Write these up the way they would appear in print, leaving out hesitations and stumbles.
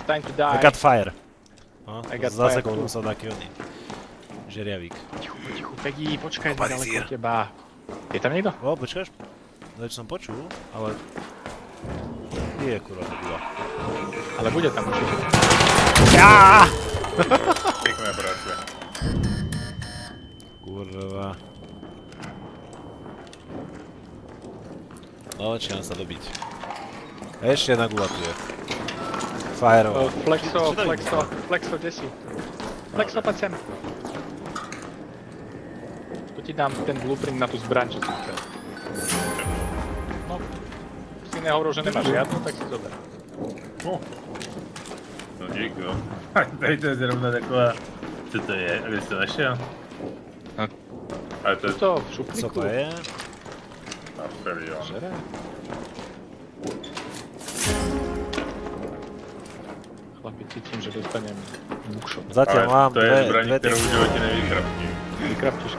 It's time to die. I got fire. No, I got zasekol fire. som taký oný. Žeriavík. Tichu, Peggy, počkaj, Kopatý ďaleko sír. od teba. Je tam niekto? O, počkáš? Zač som počul, ale... Je kurva to byla. Ale bude tam určite. Aaaa! Pekná práca. Kurva. No, či nám sa dobiť. A ešte jedna gula tu je. Fireová. Flexo, kde si? Flexo, poď sem. Tu ti dám ten blueprint na tú zbraň, čo si chcel. No, si nehovoril, že nemáš žiadnu, tak si zober. No dík, no. Tady to je zrovna taková... Co to je? A kde jsi to našel? Ale to je... Tuto v Co šuplíku. to je? Aferion. Žere? Chlapi, cítim, že dostanem bookshot. Zatiaľ mám To je zbraň, dve kterou v životě nevykraftí. Vykraftíš.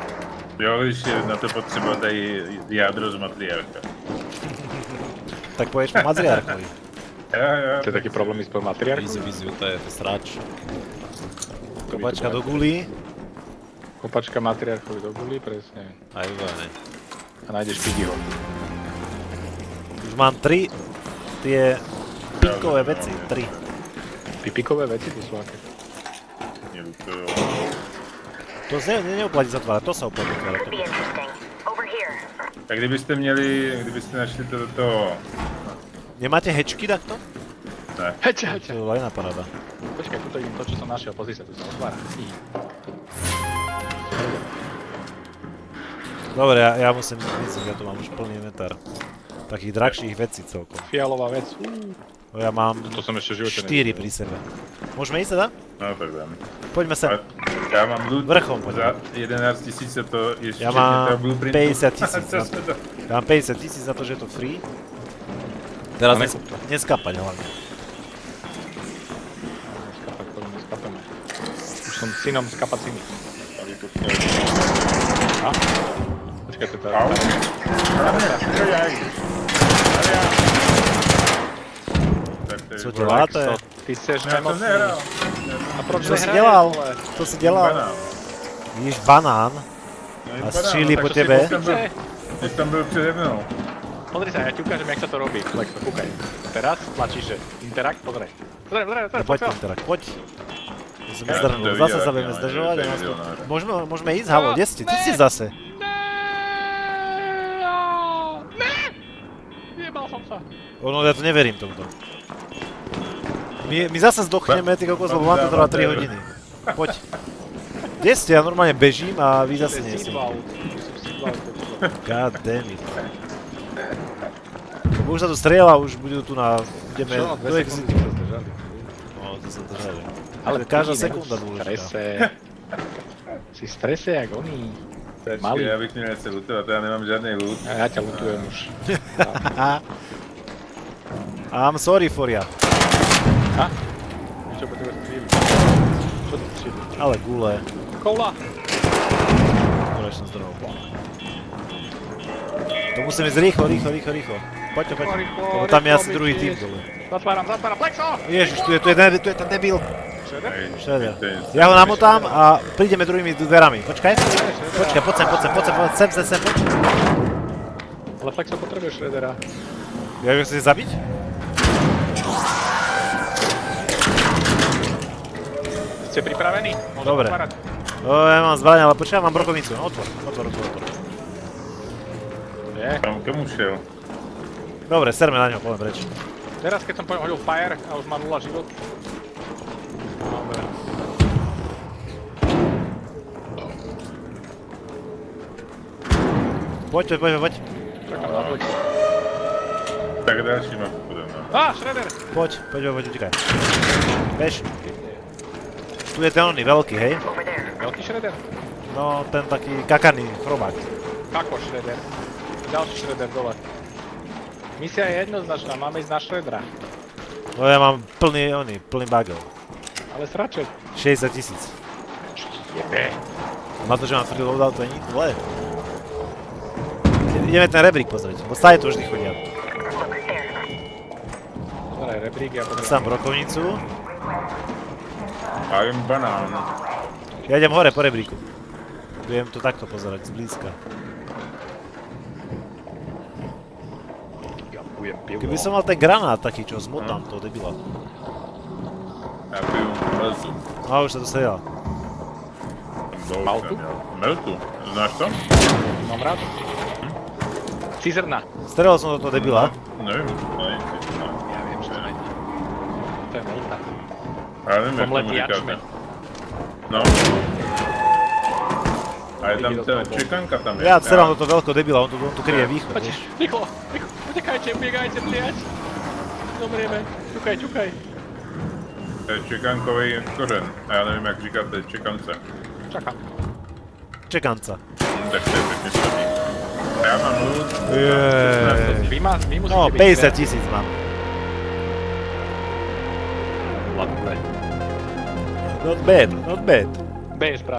Jo, když je na to potřeba tady jádro z matriarcha. Tak povieš po matriarchovi. Jo. To je taký problém s tvojou matriarkou? Víziu, to je srač. Kopačka do guli. Kopačka matriarchovi do guli, presne. Aj uvané. A nájdeš Piggyho. Už mám 3 tie pinkové veci. 3. Pipikové veci, to sú aké? Nelutuju. To sa neoplatí zatvárať, to sa oplatí zatvárať. Be interesting. Over here. Tak kdybyste našli to do toho... Nemáte hečky takto? Ne. Heďte. To je lajná paráda. Počkaj, tuto idem to, čo som našiel, pozri sa, tu sa otvára. Dobre, ja musím ísť, ja tu mám už plný inventár. Takých drahších vecí celkom. Fialová vec. Ja mám To som ešte v živote 4 pri sebe. Môžeme ísť teda? No tak dám. Poďme sem. Já mám loot Vrchom za poďme. 11 000 a to ještě Ja mám toho blueprintu. 50 000 Ja mám 50 000 za to, že je to free. Teraz neskapať hlavne. Skapať, ktorú neskapeme. Už som synom s kapacíny. A? Počkaj, to je Au. Co děláte? Ty seš Já to nemocný. nehrál. A proč Co si nehraješ, dělal? vole? Co si dělal? Banán. Jíš banán No, a střílí tak po to si tebe. Když tam byl přede mnou. Pozri sa, ja ti ukážem, jak sa to robí. Flexo, kúkaj. Teraz tlačíš, že Interact, pozri. Pozri, No poď, Interak, poď. Ja som Ja zdrhnul, to zase videl, sa aký budeme má zdržovať a nás to... milionár. Môžeme ísť, Halo, kde ste? Ty si zase. Ne! Jebal som sa. No ja to neverím tomuto. My zase zdochneme, ty kokos, lebo mám to trvá 3 hodiny. Poď. Kde ste? Ja normálne bežím a vy zase nie ste. God damn it. Lebo už sa tu strieľa, už budú tu na... Ideme Čo? do 2 exitu. sekundy sa zdržali. No, to sa držali. Ale každá ty sekunda nebudeš v dôležitá. strese. Si v strese jak oni. Počkej, Malý. já bych měl něco lootovat, já nemám žádný loot. A ja ťa lutujem už. I'm sorry for ya. Ha? Niečo potrebuješ stříliť. Čo ty stříliť? Ale gule. Koula! Konečne zdrhol. To musím ísť rýchlo. Poďte. Lebo tam je asi druhý tým dole. Zatváram, Flexo! Ježiš, tu je ten debil. Šreder? Šreder. Ja ho namotám a prídeme druhými dverami. Počkaj, poď sem, poď. Ale Flexo potrebuje Šredera. Ja ho chcete zabiť? Ste pripravení? Môžem Dobre. otvárať? Ja mám zbraň, ale počkaj, mám brokovnicu. Otvor. Je. Tam komu šel? Dobre, serme na ňo, poďme preč. Teraz keď som hodil fire a už má 0 život. Dobre. Poď. Čakám na dvojku. Tak další mapu půjdem. Á, Šreder! Poď, utekaj. Bež. Tu je ten oný veľký, hej? Over there. Veľký Šreder? No, ten taký kakaný chrobák. Kako Šreder? Ďalší Šreder dole. Misia je jednoznačná, máme ísť na Šredera. No ja mám plný bagel. Ale sraček. 60 000. Jebe. Na to, že mám free loadout, to je nič zlé. Ideme ten rebrík pozrieť, bo stále tu vždy chodia. Pozeraj, rebrík, ja potrebujem. Sám brokovnicu. A jem banán. Ja idem hore po rebríku. Viem to takto pozerať, zblízka. Ja bujem pivo. Keby som mal ten granát taký, čo zmotám toho debila. Ja pijú meltu. A už sa to strieľa. Maltu? Meltu. Znáš to? Mám rád. Cizrna. Strelil som do toho debila. Neviem. Ja viem, že to není. To je melta. Ja neviem, jak tomu Pomletý říkáte. jačmeň. No. A je tam ten čekanka tam je. Ja strelám do toho veľkého debila, on tu kryje východ, Poď, vieš. rýchlo, rýchlo, utekajte, ubiegajte, bliať. Zomrieme, ťukaj, ťukaj. To je čekankový kořen. A ja neviem, jak říkáte čekance. Čakám. Čekanca. Tak to je pekne sladý. A ja mám ľud. Jej. Vy musíte No, byť 50 000 mám. kreatívni. Not bad, not bad. B je správne.